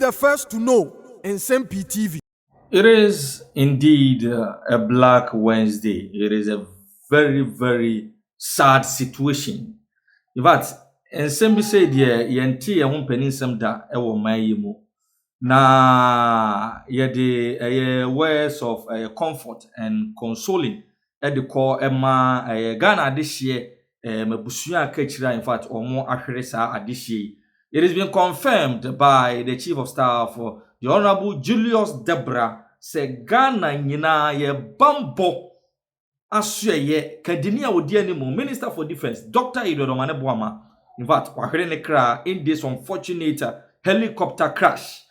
the first to know. Nsem-Pii TV. It is indeed a Black Wednesday. It is a very, very sad situation. In fact, Nsem-Pii said, yenti ya humpeni semda ewo mayimu. Na yede words of comfort and consoling at the core Emma Ghana this year Mabusuya Kechira, in fact, or more Ashresa this year. It has been confirmed by the Chief of Staff, the Honorable Julius Debra, say Ghana nyina ye bambo asue ye Kadinia wodi animu Minister for Defense Dr. Idodomane Boama. In fact, wahere ne kra in this unfortunate helicopter crash.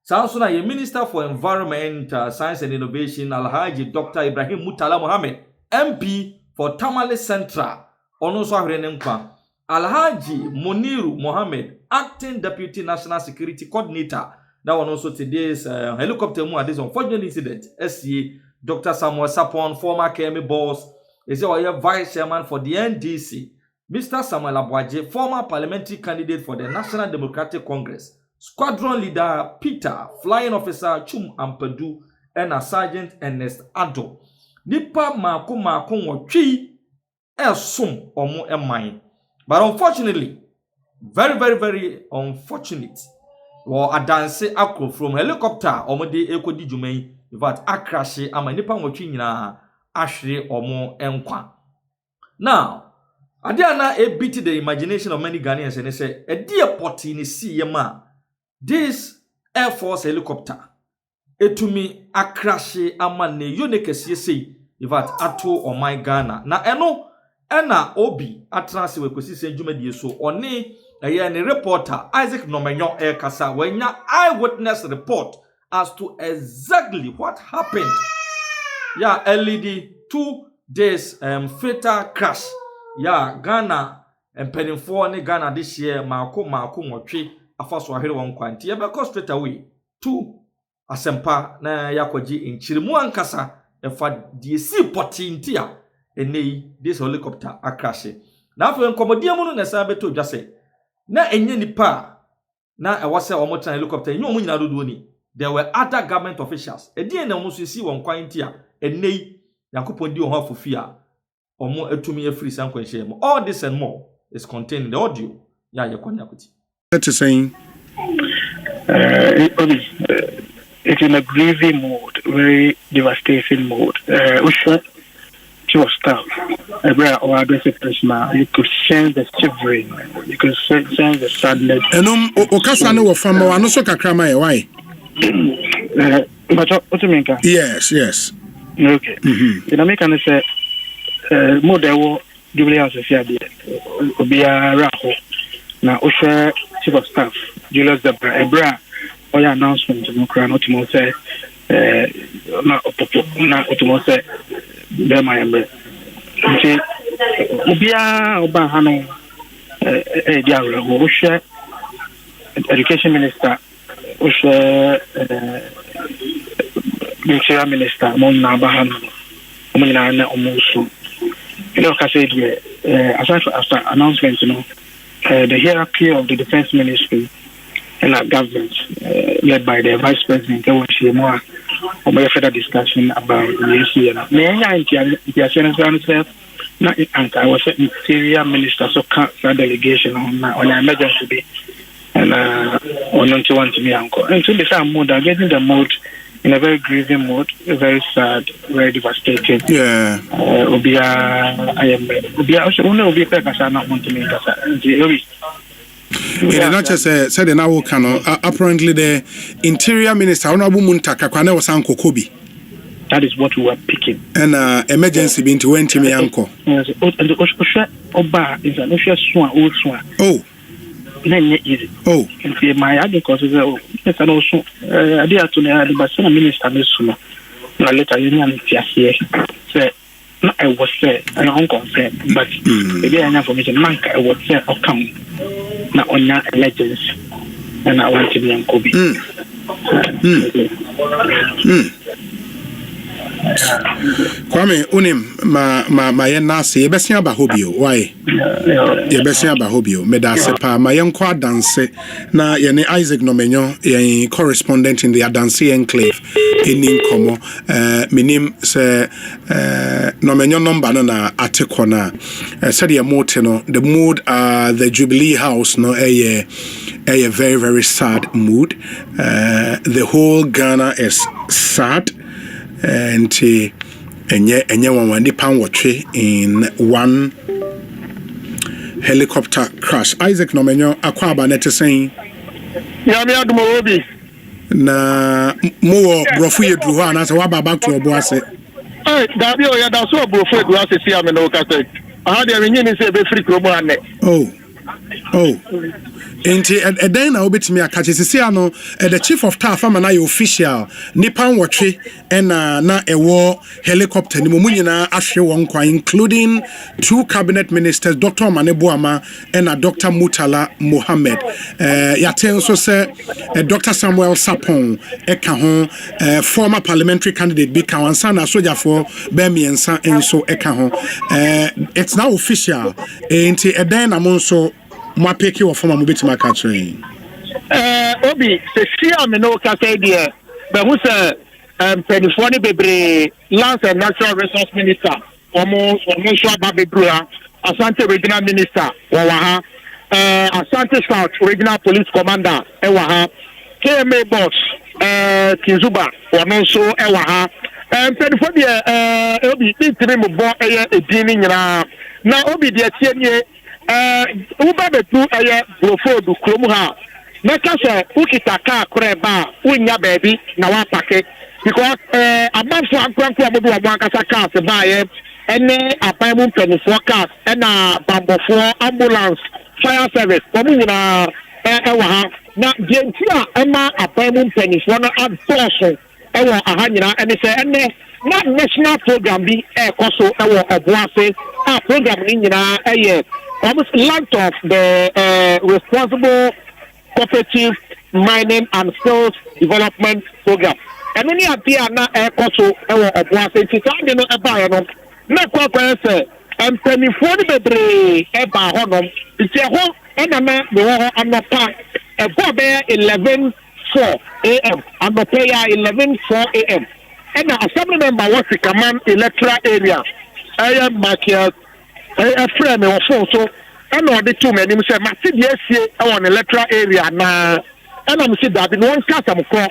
Also, na Minister for Environment, Science and Innovation, Alhaji Dr. Ibrahim Mutala Mohammed, MP for Tamale Central, also Alhaji Muniru Mohammed, Acting Deputy National Security Coordinator. That one also today's helicopter at this unfortunate incident. SCA Dr. Samuel Sapon, former KMA boss, is our Vice Chairman for the NDC. Mr. Samuel Abwaje, former parliamentary candidate for the National Democratic Congress. Squadron leader Peter, flying officer Chum Ampadu, and a Sergeant Ernest Ado. Nipa mako chi sum omo emine. But unfortunately, very, very, very unfortunate. Or a dance akro from helicopter omode ekodi jumei. In fact, akrashe ama nipa mochi nyina ashre omo enkwa. Now, adiana e beat the imagination of many Ghanaians and they say, a dear potty ni see yema. This Air Force helicopter, etumi akrashe amane yonekesi sei, in fact, ato on my Ghana. Na ena obi atrasi we kosi senjumedi so oni ne reporter Isaac Nomenyo kasa wenya eyewitness report as to exactly what happened. Yeah, LED 2 days fatal crash. Yeah, Ghana and penny for Ghana this year mako mwotwe. Afaso ahere won kwanti yebeko straight away to asempa na yakoji inchirimu ankasa efa DC poti a enei this helicopter akrashe na afa nkomodie mu no na sa beto dwase na enye nipa na ewose omotan helicopter enye omu nyina dodo ni. There were other government officials edin na omu so si won kwanti a enei yakopon di ho afofia omo etumi afiri sankwanhye mu. All this and more is contained in the audio ya yakonyakuti. To saying it's in a grieving mode, very devastating mode. She was tough. Or aggressive person, you could sense the shivering, you could sense the sadness. And Okasano wa fama wa no so kakrama e why? But what do you mean? Yes. Okay. In America, say more there were double house be a raho. Now, Osha Chief of Staff, Julius Debra, Oya announcement, not to say, not to Bemayambe. Ubia Obahano, Osha, Education Minister, Osha, Ministerial Minister, Mona Bahano, Omina Omusu. You know, I said, after announcement, the hierarchy of the defense ministry and our government, led by the vice president, there was more of further discussion about the issue. I was an interior minister, so can't delegation on an emergency and on to one to me uncle. And so this mood, I'm getting the mood in a very grieving mood, very sad, very devastating. Yeah. Not just said an hour cano. Apparently, the Interior Minister, Honorable Muntaka, Kwana was Uncle Kobe. That is what we were picking. And emergency being to went to me uncle. And the Oba is an official swan, old swan. Oh. Easy. Oh, and my other causes yes, and also I did to the Basana minister this summer. No later union here. Say no, I was say an unconcerned, but again information man I would say or come now on your legends and I want to be on Kobe. Kwame unim ma yenase yebesia ba hobio why yebesia ba hobio medase pa ma yenko adanse na yene Isaac Nomenyo yen correspondent in the Adanse enclave eni nkomo minim se Nomenyo number no na atekọ na said ye mote no the mood the Jubilee House no a very very sad mood. The whole Ghana is sad and enye one nipa watwe in one helicopter crash. Isaac Nomenyo akwaba nete saying ya me adumo obi na mo brofu yedru ho anase waba back to oboase dabi o ya da so brofu yedru ase si ame no kase aha de enye ni se be free kromo ane oh enti eden na obetimi akache sisi ano the chief of staff amana ye official nipa nwotwe na ewo helicopter ni mo nyina ahwe won kwa including 2 cabinet ministers Dr. Maneboama and Dr. Mutala Mohammed yaten so say Dr. Samuel Sapon eka ho former parliamentary candidate bi ka wansa na soja for be miensa enso eka ho it's now official enti eden na mo so mo apeki wo former mobetima ka train obi se sia me no ka say there be hu say penifoni bebre Lands and Natural Resource Minister omo so ababedura Asante Regional Minister wa ha Asante South Regional Police Commander e wa ha KMA boss Kizuba omo so e wa ha penifoni obi titiri mo bo eye edini nyina na obi de tienie uba betu eye brofodu krom ha make sure ukita car koreba unya baby na wa pake because amanfo ankranko amodu wa ankasa cars ba ye ene apaimu penifo cars ena bambofo ambulance fire service omu nyina wa ha na dientia ema apaimu penifo na adoso ewo aha nyina ene se ene na national program bi koso ewo oboase program ni nyina almost land of the responsible cooperative mining and skills development program. And many appear na koso ewo oboase titande no eba no na kwakwa se penifo ni bebre eba honom iti ho ena na me ho anopa ebo be 11:04 am anopa ya 11:04 am and assembly member was the command electoral area market a friend of so and all the two men say Matthew on electoral area na and I'm see that in one case I'm call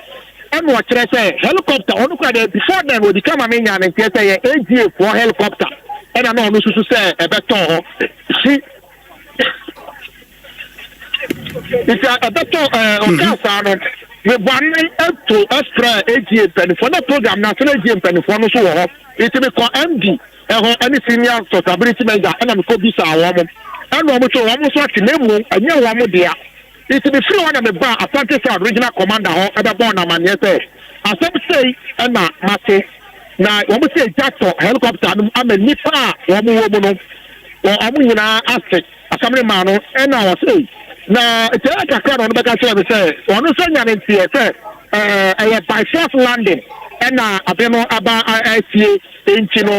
and what I say helicopter on before then would become a minion and say AGA for helicopter and I know to say a better see it's a better we want to extra AGA for the program national AGA for no so it will call MD any senior stability manager and I'm called this woman and I'm so at name and you want there it will be free one of the bar Asante South regional commander or other born a man yes as some say and mate now when we say Jackson helicopter I'm a nipa woman or I'm in asset assembly man and I was say now it's like a crowd on the back of say one in say by force landing and abeno aba ICA into no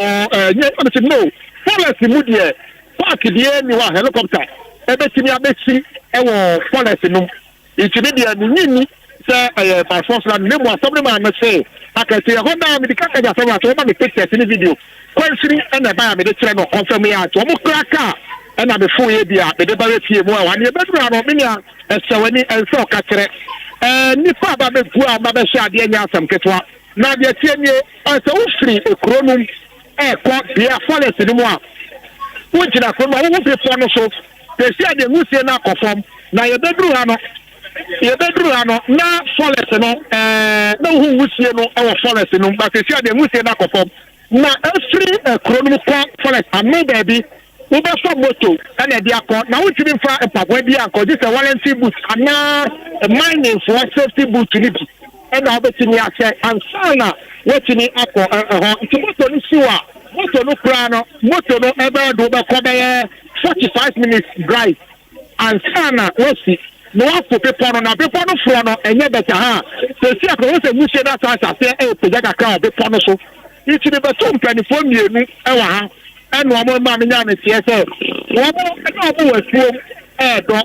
forest mudie park die ni wa helicopter ebetimi abesi ewo forest no itimi dia ni say by force landing name assembly man say akati honda me dika kaja say so ma me pictures ni video kwensiri and ba me de kire no confirm ya to mo kraka and I before ye dia be de ba refie mo wa ne bedura no me nia esewani enso ka kire nipa ba be gu a ba be hia de nya asam ketwa na de tienye ase ufri ekronum ko bia forest ni mo a wujina ko ma wo pe no so pe sia de ngusie na akofom na ye beduru ha no na forest no na hu ngusie no e wo forest no ba pe sia de ngusie na akofom na efri ekronum ko forest ame baby we be for moto and e dia ko na wutimi fa empagwa bi anko just a warranty boot ana mining for safety boot ni bi and na obetimi ase ansana wetimi akọ moto ni siwa moto no kra no moto no ebe do be ko be 45 minutes drive ansana wesi no afọ pepo no na pepo no fro no enye beta ha se si akọ se musie na sa se e peja kakra pepo no so Iti ni beto mpanifo mienu ewa ha. Eno omo ma me nya me tie se. Omo wefuom do.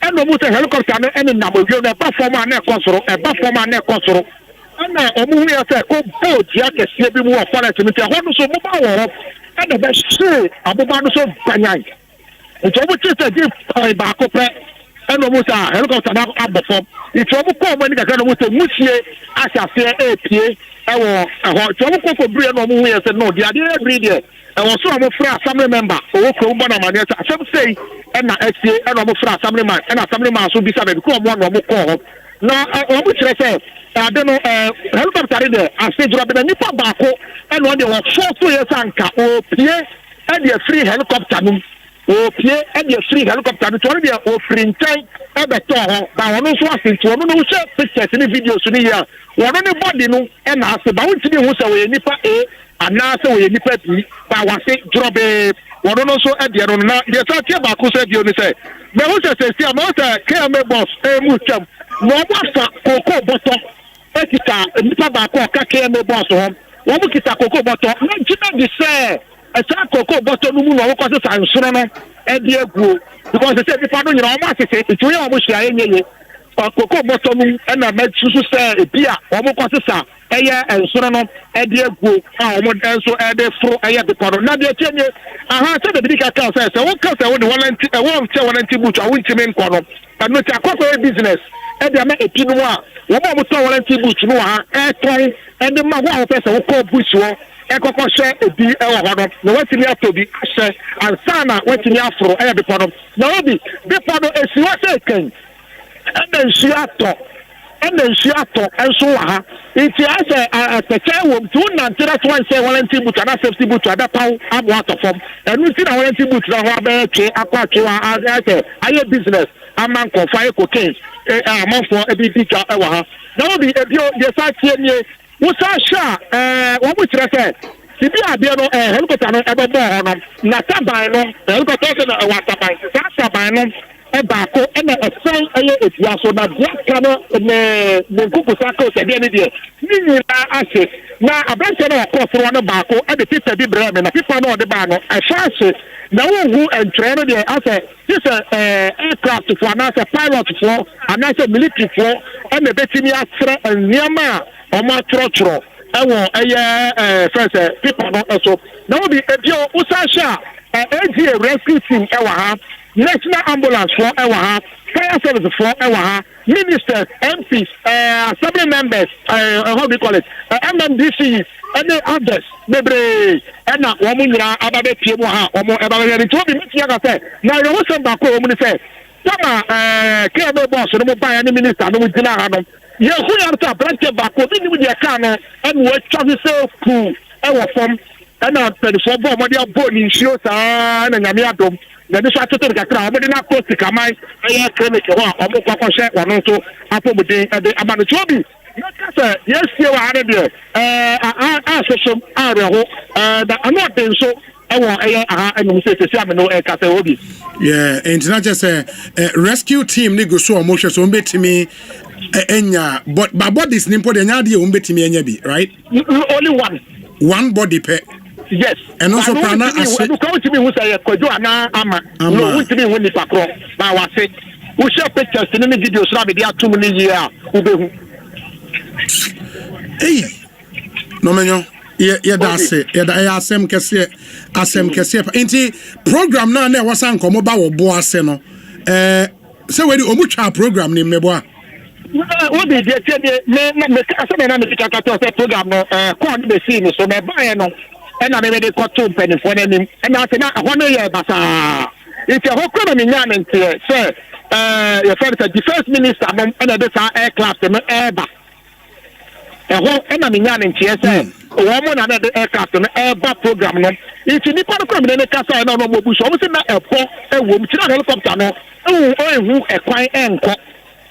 Eno mu se helicopter no ene na modwo na ba form na ekosoro, na ekosoro. Ana omo hu ya se ko boat ya kese bi mu wa forest mi te ho no so mo ba wo. Ene be hye aboba no so banyan. Nti omo tete di ba ko pe. Eno mu sa helicopter na abofom. Nti omo ko mo ni kaka no mu se musie asase epie ewo ho. Nti omo ko bri no omo hu ya se no dia dey agree there. Ewo so omo fra assembly member owo ko mbo na mane sa asem say na etie eno omo fra assembly man so bisa be ko omo no omo ko ho. Na omo kire se ade no helicopter de ase jura be na nipa baako eno de wo so ye sanka o pie e de free helicopter no o pie e de free helicopter no to de o free ntai e be to ho ba wono so asinti wono no share pictures ni videos ni ya wono ne body no e na ase ba wonti hu se we nipa anase we nipa bi ba wase drobe wono no so e de no na de sa tie baako so de oni se me hu se se ama se KM boss mu cham no wafa koko boto ekita nipa baako ka KM boss ho wo mu kita koko boto na jina di se esa koko boto no mu no wo kwase sansoro no e de aguo because se nipa no nyina o ma sese itu ye o mo hia yenye koko boto no e na mesusu se ebia o mo kwase sa eye ensoro no e de aguo a o mo enso e de fro eye de kono na de chenye aha se de bidika ka se wo ka se wo de volunteer e wo che volunteer boot a wo ntime nkono anu ti akoko business e de ma epinu a wo mo to volunteer boot no ha e ton e de ma wo person wo ko bush wo e kokko hye ebi e wo hono na watimi atobi hye ansana watimi afro e de kono na obi de kono esi wo se kan e de nsu ato enso wa ha iti ase ateke wo tu na ntira to wan say volunteer boot na safety boot ada paw abo atofom enu ti na volunteer boot na ho abe twe akwa twe wa ase aye business aman ko fire cocaine amanfo ebi dika e wa ha na obi ebio de sa tie nie wo sa sha wo mu kire se sibi ade no helicopter no ebe bo ho no na taban no helicopter no wa taban no baako ena esan eye etia so na black no ne nkuku sako se de ne de ni nyina ase na abranche na akofo no baako e de tita bi breme na pipa no de ba no ahase na wo hu entre no de ase this aircraft for na se pilot for ana se military for e na betimi asre niama o ma trotro ewo eye first pipa no so na wo bi ebio usasha AG rescue team ewa ha National Ambulance for Ewa, Fire Service for Ewa, Ministers, MPs, Assembly members, how do you call it? MMDCs, and the others, Bebre, and now Womuna, Ababe Timuha, Omo Ababe, to be Mitiaka. Now you also back home and say, Tama, KM boss, no buy any minister, no Dinahano. Yes, we are to branch back with the Kana and what Travis so cool, Ewa from, and now 24 bomb, what they are born in shows, and Yamiatum. Na de so to ka kra omo de na coast kamai aye clinic ho omo kwakọ hye wono to apomuden de amano chobi na ka se yes ye wa ade de sosom areho da ano den so ewo aye aha enu se ameno ka se obi yeah and just rescue team ni go so omo hwe so mbetimi enya but bodies nimpo de nya de mbetimi enya bi right only one body per. Yes. And also Prana as you come to me who say Kojo ana ama. No, we to me when the pakro. Ba wa say. We share pictures in the videos na be there 2 million year. Ubehu. Hey. No menyo. Yeah that's it. Yeah asem kese Enti program na na wasan komo ba wo bo ase no. Say we di omutwa program ni meboa. What did you tell me asem na me tikaka to program no ko be see me so me buy no. And I made a cartoon penny for them, and I said, I want to hear but it's a whole economy, sir. Your friend said the first minister and the aircraft and airback. A whole enemy in TSM, a woman and the aircraft and airback program. It's in the program in the castle and no bush, almost not a poor, a woman, helicopter, who a quiet anchor.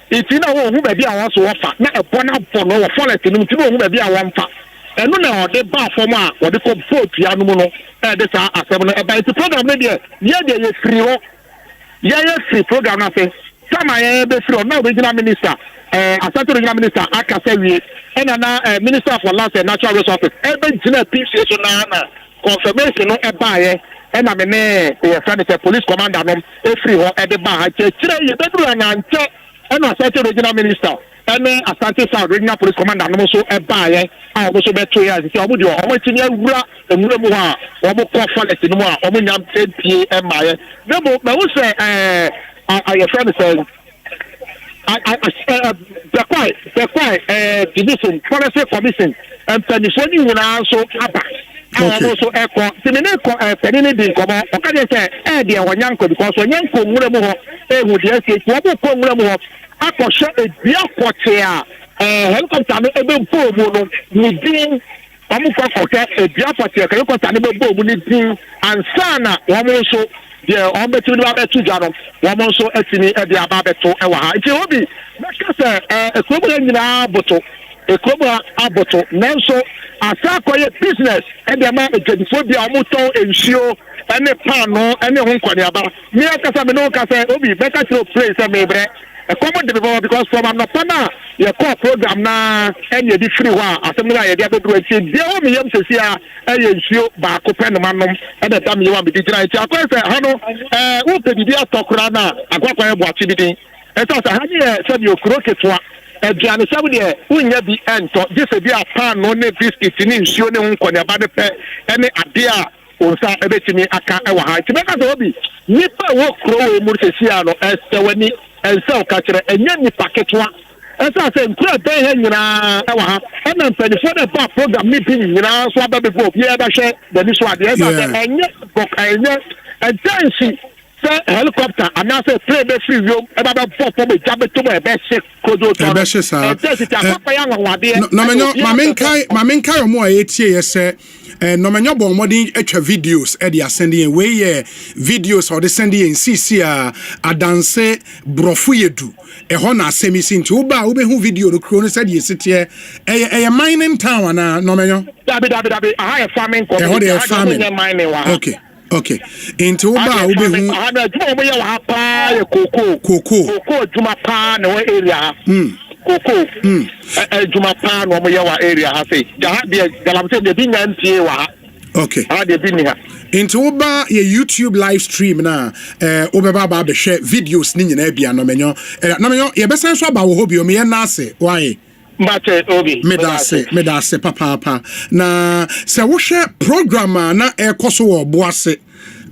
It's in a who may be our offer, not a point up for no forest, and who may be our one part. And no, they bar for ma, what they call vote, Yanuno, this are assembly. But it's a program, yeah, free, free program, nothing. Sama be free no regional minister Asante regional minister Akasewi and minister for lands and natural resources be gina PCA so na confirmation no e and I mean the police commander no e free ho e de ba ha kire ye be duru na nche and Asante regional minister and Asante South regional police commander no so e ba ye a so be 2 years ti omo de omo tini awura enwura mu ha omo ko forest no mu a omo nyam Nsem-Pii e ma ye na mo wo say I friend says the quite division policy commission and penny now so aba also echo the penny bin come o ka say dey wanyanko because wanyanko nwure mu ho ehu dey say wo ko nwure mu ho akoshe ebia kote a helicopter no ebe bo mu no ni din amu kwa kote ebia kote helicopter no ebe bo mu ni din ansana wo so yeah, on bet you about 2 jano. One also etini e dia ba beto e wa ha. Nti obi, make say ekrobo nyina boto. Ekrobo aboto. Nanso asa koye business e dia ma ejadifo bia omoton ensuo ene pan no ene ho nkwani aba. Me akasa me no kasa obi better to place e mebre. A common development because from an opana your core program na and you free wa assembly ya dia bedu e dey me yam sesia e yensuo ba ko pen manom e da dam you wan be digital e akwa say ha no wo pe bibia tokura na akwakwa e boachi bidin e so say ha ni say you kuro ketwa aduane sabu de unya bi ento je se bia pan no ne biscuit ni nsuo ne nkonya ba de pe ene ade a onsa ebetimi aka e wa ha ti beka so obi nipa wo kuro we mu sesia no wani and so catch and yen packetwa. As I said, Pray nyina e wa ha. And then for the program meeting nyina so aba before yeah ba share the this one. Yes, and book and then she say helicopter and now say play the free room about 4 for me jab to my best kodo to. Best sir. No my kai o mo ayetie yese no menyo bon modern etwa videos e dey sending we videos or dey sending in CC adanse brofu yedu e ho na asemisi nti wo ba wo be hu video no kro no said yesitie e mining town na no menyo dabi I have farming company okay okay into wo ba wo be hu ana djuma mo ye wa pa ye koko djuma pa na area koko juma pan wo ye wa area ha say de galamse de bi Nsem-Pii wa okay de bi ni ha into oba ye YouTube live stream na obeba ba be share videos ni nyina bia no menyo ye besan so aba wo hobio me na ase why mbate obi medase papa na se wo hwe program na ekoso wo boase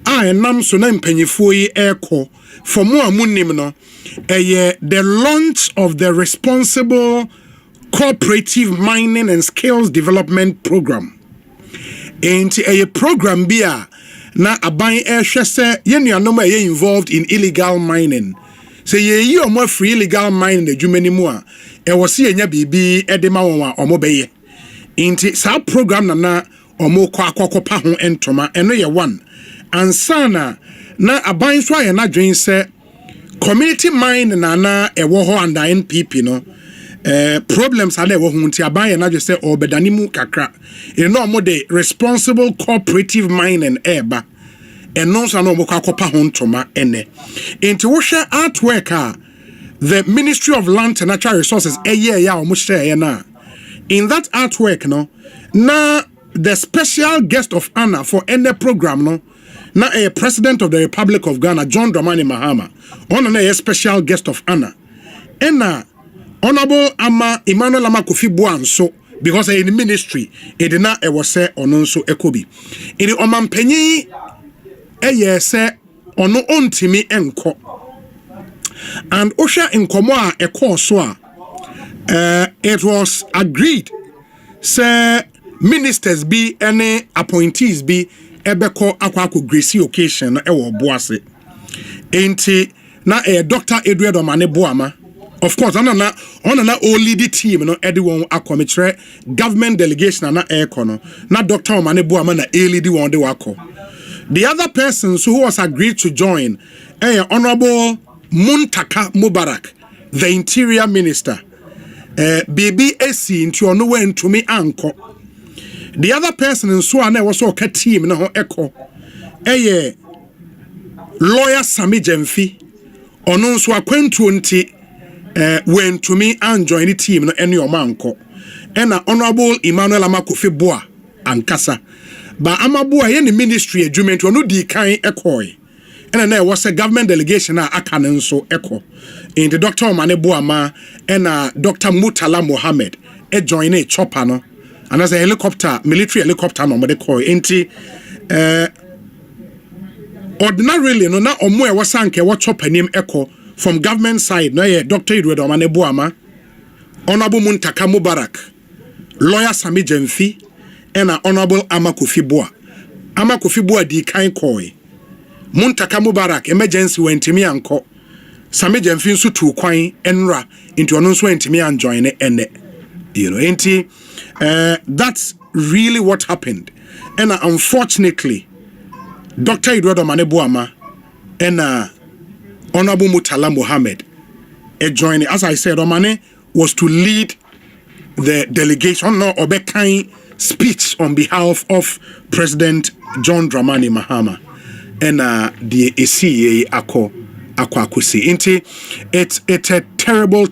enam so na mpanyifo yi eko for mo amunim no the launch of the Responsible Cooperative Mining and Skills Development Program. And a program bia na aban ehwe se yenuanom a involved in illegal mining. Say ye omo free illegal mining adwumani mu a wo se yenya bibi edema won a omo beye. Inti sa program na omo kwakokopa ho entoma eno ye one. Ansana na aban so aye na dwen se community mine na ewo ho under NPP no problems are there wo hunti aban na just say obedani mu kakra e no mo de responsible cooperative mining eba eno so na mo kwakopa ho ntoma ene enti wo hwe artwork the Ministry of Land and Natural Resources ya o mo share na in that artwork no na the special guest of honor for any program no na a president of the Republic of Ghana, John Dramani Mahama, on a special guest of honor. And Honorable Ama Emmanuel Ama Kofi Boanso, because in the ministry, it did not ever say on so ekobi. In the Oman Penny, say on no on Timmy enko. And Osha in Komoa a course, it was agreed, say ministers be any appointees be ebeko akwako gracie occasion ewo boase enti na Dr. Edward Omane Boama of course on na all lead team no edi won akometre government delegation na ekono na Dr. Omane Boama na lead won de wako the other persons who was agreed to join Honorable Muntaka Mubarak the interior minister baby AC nti ono wen to me anko. The other person in Swane was also a team na ho echo. Lawyer Sami Jemfi, ono nso akwantuo nti when to me and join the team no any omanko ena honorable Emmanuel Amakofi Boa ankasa ba Amaboa ye ni ministry adwument ono di kan ekoi ena na was a government delegation aka ne nso eko in the Dr. Omane Boama ena Dr. Mutala Mohammed join a chopper no and as a helicopter military helicopter no de koi enti ordinarily no na omo e wasanke wa chopper nim eko from government side no ye Dr. Omane Boama Honorable Muntaka Mubarak lawyer Sami Nsem-Pii ena Honorable Amakofi Boa di kan koi Muntaka Mubarak emergency wentimi anko Sami Nsem-Pii nso tu kwan enra into ono nso wentimi an join ene you know enti that's really what happened and unfortunately Dr. Omane Boama and Honorable Mutala Mohammed joining as I said Omane was to lead the delegation no obekai speech on behalf of President John Dramani Mahama and the eeii akwakusi inti it's a terrible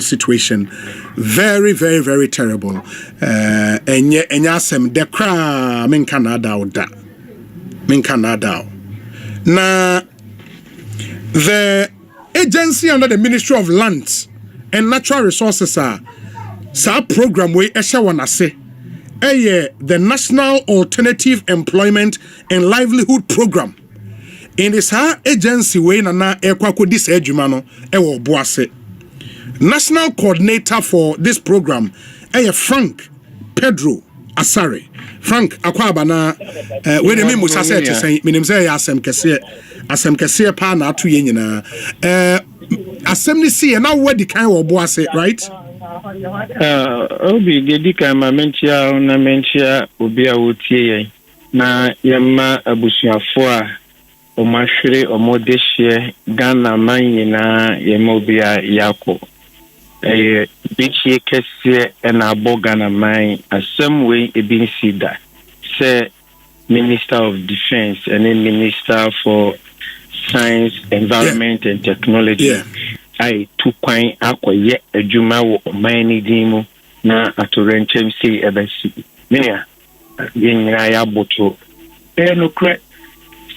situation very terrible enyasem de kra men Canada na the agency under the Ministry of Lands and Natural Resources sa program we ehye wonase the National Alternative Employment and Livelihood Program in this agency way na ekwako dis adwuma no ewo boase national coordinator for this program Frank Pedro Asare Frank akwaba na we dey me musa say say minim say ya asem kese pa na ato ye nyina asem ni see na we di kan wo boase right obi gedi kan ma mentia obi a wotie yen na yemma abusuafo a omahwere omodehye Ghana manyina yemobia yako bichie kese na abo Ghana man asem we ebin sida say Minister of Defense and then Minister for Science, Environment and Technology I tu kwan akoye adwuma wo omani dimu na atorenchem sei ebesi menia yenyina ya boto no kre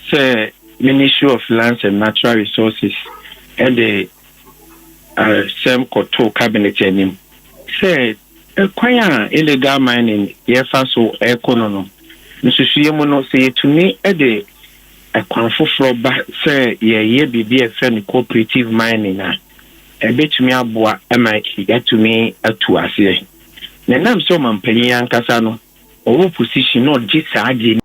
say Ministry of Lands and Natural Resources and the same koto cabinet enim say kwanya illegal mining yefa so ekonono nsusuye mu no say etumi de ekwanfoforo ba say ye bibia efe ni cooperative mining na ebetumi aboa emaki yatumi atu ase na nam so mampani ankasa no owo position no gisa age